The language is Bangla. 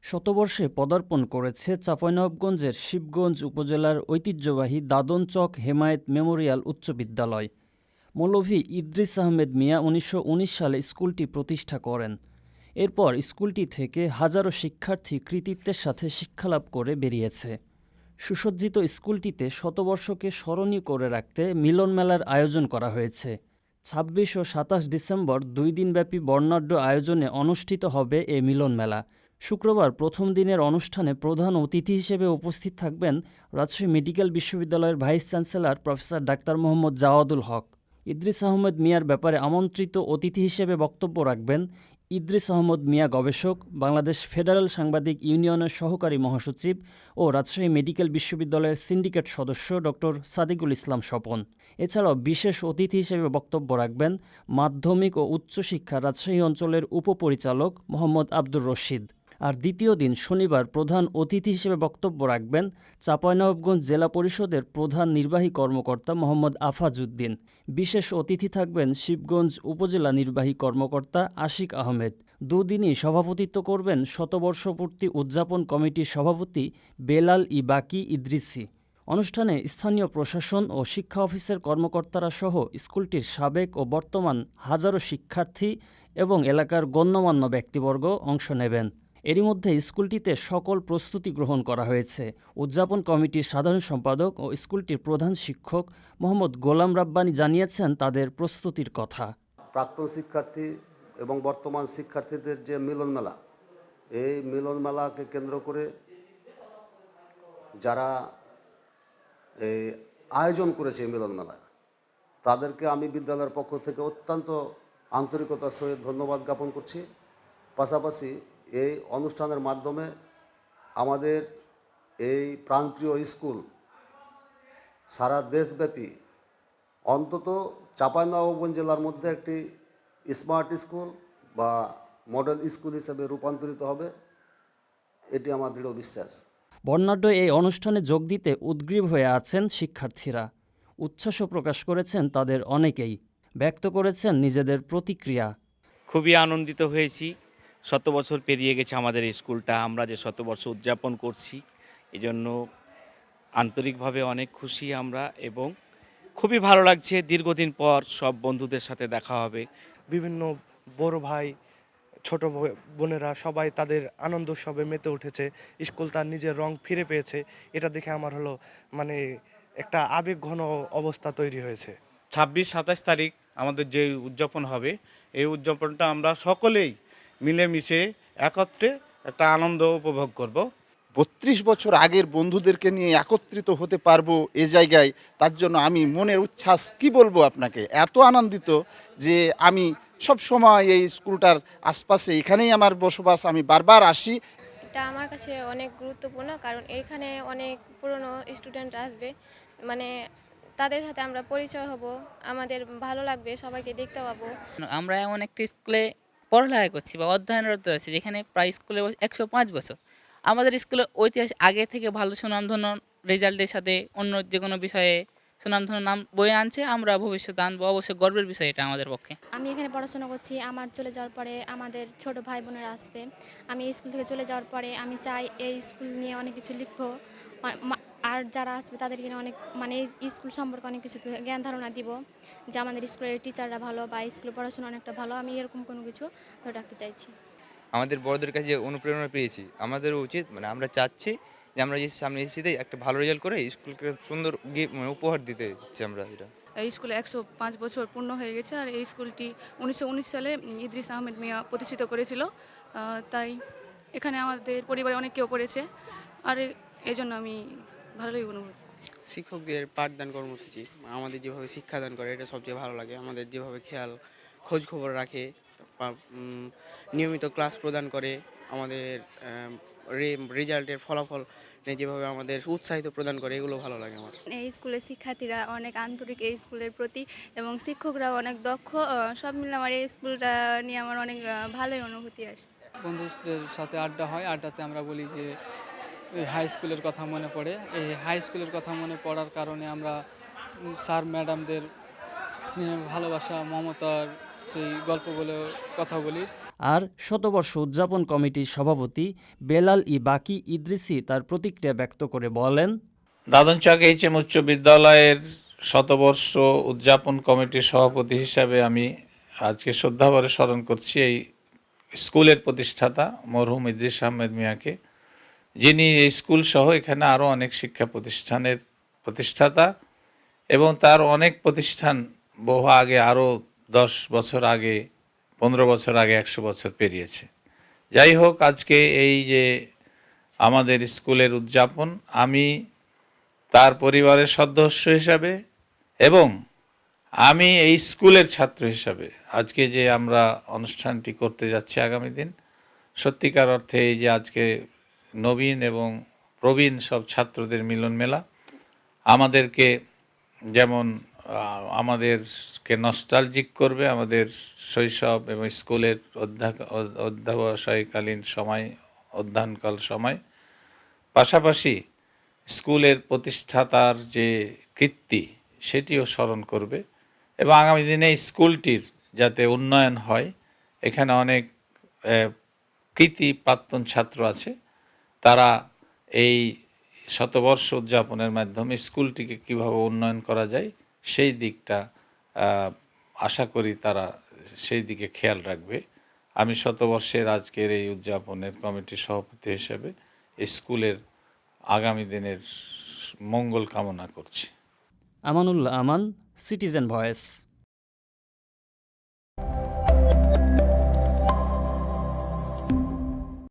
শতবর্ষে পদার্পণ করেছে চাঁপাইনবাবগঞ্জের শিবগঞ্জ উপজেলার ঐতিহ্যবাহী দাদনচক হেমায়েত মেমোরিয়াল উচ্চ বিদ্যালয়। মৌলভী ইদ্রিস আহমেদ মিয়া ১৯১৯ সালে স্কুলটি প্রতিষ্ঠা করেন। এরপর স্কুলটি থেকে হাজারো শিক্ষার্থী কৃতিত্বের সাথে শিক্ষালাভ করে বেরিয়েছে। সুসজ্জিত স্কুলটিতে শতবর্ষকে স্মরণীয় করে রাখতে মিলন মেলার আয়োজন করা হয়েছে। ২৬ ও ২৭ ডিসেম্বর ২ দিনব্যাপী বর্ণাঢ্য আয়োজনে অনুষ্ঠিত হবে এ মিলন মেলা। শুক্রবার প্রথম দিনের অনুষ্ঠানে প্রধান অতিথি হিসেবে উপস্থিত থাকবেন রাজশাহী মেডিকেল বিশ্ববিদ্যালয়ের ভাইস চ্যান্সেলর প্রফেসর ডাক্তার মোহাম্মদ জাওয়াদুল হক। ইদ্রিস আহমেদ মিয়ার ব্যাপারে আমন্ত্রিত অতিথি হিসেবে বক্তব্য রাখবেন ইদ্রিস আহমদ মিয়া গবেষক, বাংলাদেশ ফেডারেল সাংবাদিক ইউনিয়নের সহকারী মহাসচিব ও রাজশাহী মেডিকেল বিশ্ববিদ্যালয়ের সিন্ডিকেট সদস্য ডক্টর সাদিকুল ইসলাম স্বপন। এছাড়াও বিশেষ অতিথি হিসেবে বক্তব্য রাখবেন মাধ্যমিক ও উচ্চশিক্ষা রাজশাহী অঞ্চলের উপপরিচালক মোহাম্মদ আব্দুর রশিদ। আর দ্বিতীয় দিন শনিবার প্রধান অতিথি হিসেবে বক্তব্য রাখবেন চাঁপাইনবাবগঞ্জ জেলা পরিষদের প্রধান নির্বাহী কর্মকর্তা মোহাম্মদ আফাজউদ্দিন। বিশেষ অতিথি থাকবেন শিবগঞ্জ উপজেলা নির্বাহী কর্মকর্তা আশিক আহমেদ। দুদিনই সভাপতিত্ব করবেন শতবর্ষপূর্তি উদযাপন কমিটির সভাপতি বেলাল বাকি ইদ্রিসি। অনুষ্ঠানে স্থানীয় প্রশাসন ও শিক্ষা অফিসের কর্মকর্তারা সহ স্কুলটির সাবেক ও বর্তমান হাজারো শিক্ষার্থী এবং এলাকার গণ্যমান্য ব্যক্তিবর্গ অংশ নেবেন। এরই মধ্যে স্কুলটিতে সকল প্রস্তুতি গ্রহণ করা হয়েছে। উদযাপন কমিটির সাধারণ সম্পাদক ও স্কুলটির প্রধান শিক্ষক মোহাম্মদ গোলাম রাব্বানী জানিয়েছেন তাদের প্রস্তুতির কথা। প্রাক্তন শিক্ষার্থী এবং বর্তমান শিক্ষার্থীদের যে মিলন মেলা, এই মিলন মেলাকে কেন্দ্র করে যারা এই আয়োজন করেছে এই মিলন মেলা, তাদেরকে আমি বিদ্যালয়ের পক্ষ থেকে অত্যন্ত আন্তরিকতার সহিত ধন্যবাদ জ্ঞাপন করছি। পাশাপাশি এই অনুষ্ঠানের মাধ্যমে আমাদের এই প্রান্তীয় স্কুল সারা দেশব্যাপী অন্তত চাঁপাইনবাবগঞ্জ জেলার মধ্যে একটি স্মার্ট স্কুল বা মডেল স্কুল হিসেবে রূপান্তরিত হবে, এটি আমার দৃঢ় বিশ্বাস। বর্ণাঢ্য এই অনুষ্ঠানে যোগ দিতে উদগ্রীব হয়ে আছেন শিক্ষার্থীরা। উচ্ছ্বাসও প্রকাশ করেছেন তাদের অনেকেই, ব্যক্ত করেছেন নিজেদের প্রতিক্রিয়া। খুবই আনন্দিত হয়েছি। ১০০ বছর পেরিয়ে গেছে আমাদের এই স্কুলটা, আমরা যে ১০০ বছর উদযাপন করছি, এজন্য আন্তরিকভাবে অনেক খুশি আমরা এবং খুবই ভালো লাগছে। দীর্ঘদিন পর সব বন্ধুদের সাথে দেখা হবে। বিভিন্ন বড় ভাই, ছোট বোনেরা সবাই তাদের আনন্দ উৎসবে মেতে উঠেছে। স্কুল তার নিজের রং ফিরে পেয়েছে, এটা দেখে আমার মানে একটা আবেগঘন অবস্থা তৈরি হয়েছে। ২৬-২৭ তারিখ আমাদের যে উদযাপন হবে, এই উদযাপনটা আমরা সকলেই মিলেমিশে একত্রে একটা আনন্দ উপভোগ করব। ৩২ বছর আগের বন্ধুদেরকে নিয়ে একত্রিত হতে পারবো এ জায়গায়, তার জন্য আমি মনের উচ্ছ্বাস কি বলবো আপনাকে, এত আনন্দিত যে আমি সব সময় এই স্কুলটার আশপাশে, এখানেই আমার বসবাস, আমি বারবার আসি। এটা আমার কাছে অনেক গুরুত্বপূর্ণ, কারণ এখানে অনেক পুরনো স্টুডেন্ট আসবে, মানে তাদের সাথে আমরা পরিচয় হব, আমাদের ভালো লাগবে, সবাইকে দেখতে পাবো। আমরা এমন একটা স্কুলে পড়ালেখা করছি বা অধ্যয়নরত আছি যেখানে প্রায় স্কুলে ১০৫ বছর। আমাদের স্কুলের ঐতিহাস আগে থেকে ভালো সুনামধন্য রেজাল্টের সাথে অন্য যে কোনো বিষয়ে সুনামধন্য নাম বয়ে আনছে। আমরা ভবিষ্যতে আনবো, অবশ্যই গর্বের বিষয় এটা আমাদের পক্ষে। আমি এখানে পড়াশোনা করছি, আমার চলে যাওয়ার পরে আমাদের ছোট ভাই বোনেরা আসবে। আমি এই স্কুল থেকে চলে যাওয়ার পরে আমি চাই এই স্কুল নিয়ে অনেক কিছু লিখবো, আর যারা আসবে তাদেরকে অনেক মানে এই স্কুল সম্পর্কে অনেক কিছু জ্ঞান ধারণা দিব, যে আমাদের স্কুলের টিচাররা ভালো বা স্কুলের পড়াশোনা অনেকটা ভালো। আমি এরকম কোনো কিছু ধরে রাখতে চাইছি। আমাদের বড়দের কাছে যে অনুপ্রেরণা পেয়েছি, আমাদেরও উচিত মানে আমরা চাচ্ছি যে আমরা যে সামনে এসেছি একটা ভালো রেজাল্ট করে স্কুলকে সুন্দর উপহার দিতে চাই আমরা। এটা এই স্কুলে ১০৫ বছর পূর্ণ হয়ে গেছে, আর এই স্কুলটি ১৯১৯ সালে ইদ্রিস আহমেদ মিয়া প্রতিষ্ঠিত করেছিল। তাই এখানে আমাদের পরিবারে অনেক কেউ পড়েছে, আর এই জন্য আমি ভালোই অনুভব। শিক্ষকদের পাঠদান কর্মসূচি আমাদের যেভাবে শিক্ষাদান করে এটা সবচেয়ে ভালো লাগে। আমাদের যেভাবে খোঁজ খবর রাখে, নিয়মিত ক্লাস প্রদান করে, আমাদের রেজাল্টের ফলাফল যেভাবে আমাদের উৎসাহিত প্রদান করে, এগুলো ভালো লাগে আমার। এই স্কুলের শিক্ষার্থীরা অনেক আন্তরিক এই স্কুলের প্রতি, এবং শিক্ষকরাও অনেক দক্ষ। সব মিলে আমার এই স্কুলটা নিয়ে আমার অনেক ভালোই অনুভূতি আসে। বন্ধুদের সাথে আড্ডা হয়, আড্ডাতে আমরা বলি যে এই হাই স্কুলের কথা মনে পড়ে। এই হাই স্কুলের কথা মনে পড়ার কারণে আমরা স্যার ম্যাডামদের স্নেহ, ভালোবাসা, মমতার সেই গল্পগুলো কথা বলি। আর শতবর্ষ উদযাপন কমিটির সভাপতি বেলাল ই বাকি ইদ্রিসি তার প্রতিক্রিয়া ব্যক্ত করে বলেন, দাদনচক এইচএম উচ্চ বিদ্যালয়ের শতবর্ষ উদযাপন কমিটির সভাপতি হিসাবে আমি আজকে শ্রদ্ধাভরে স্মরণ করছি এই স্কুলের প্রতিষ্ঠাতা মরহুম ইদ্রিস আহমেদ মিয়াকে, যিনি এই স্কুল সহ এখানে আরও অনেক শিক্ষা প্রতিষ্ঠানের প্রতিষ্ঠাতা এবং তার অনেক প্রতিষ্ঠান বহু আগে, আরও 10 বছর আগে, 15 বছর আগে, 100 বছর পেরিয়েছে। যাই হোক, আজকে এই যে আমাদের স্কুলের উদযাপন, আমি তার পরিবারের সদস্য হিসাবে এবং আমি এই স্কুলের ছাত্র হিসাবে আজকে যে আমরা অনুষ্ঠানটি করতে যাচ্ছি আগামী দিন, সত্যিকার অর্থে এই যে আজকে নবীন এবং প্রবীণ সব ছাত্রদের মিলন মেলা আমাদেরকে যেমন আমাদেরকে নস্টালজিক করবে, আমাদের শৈশব এবং স্কুলের অধ্যাবসায়কালীন সময়, অধ্যয়নকাল সময়, পাশাপাশি স্কুলের প্রতিষ্ঠাতার যে কীর্তি সেটিও স্মরণ করবে এবং আগামী দিনে স্কুলটির যাতে উন্নয়ন হয়, এখানে অনেক কৃতি প্রাক্তন ছাত্র আছে, তারা এই শতবর্ষ উদযাপনের মাধ্যমে স্কুলটিকে কিভাবে উন্নয়ন করা যায় সেই দিকটা আশা করি তারা সেই দিকে খেয়াল রাখবে। আমি শতবর্ষের আজকের এই উদযাপনের কমিটির সভাপতি হিসেবে স্কুলের আগামী দিনের মঙ্গল কামনা করছি। আমানুল্লাহ আমান, সিটিজেন ভয়েস।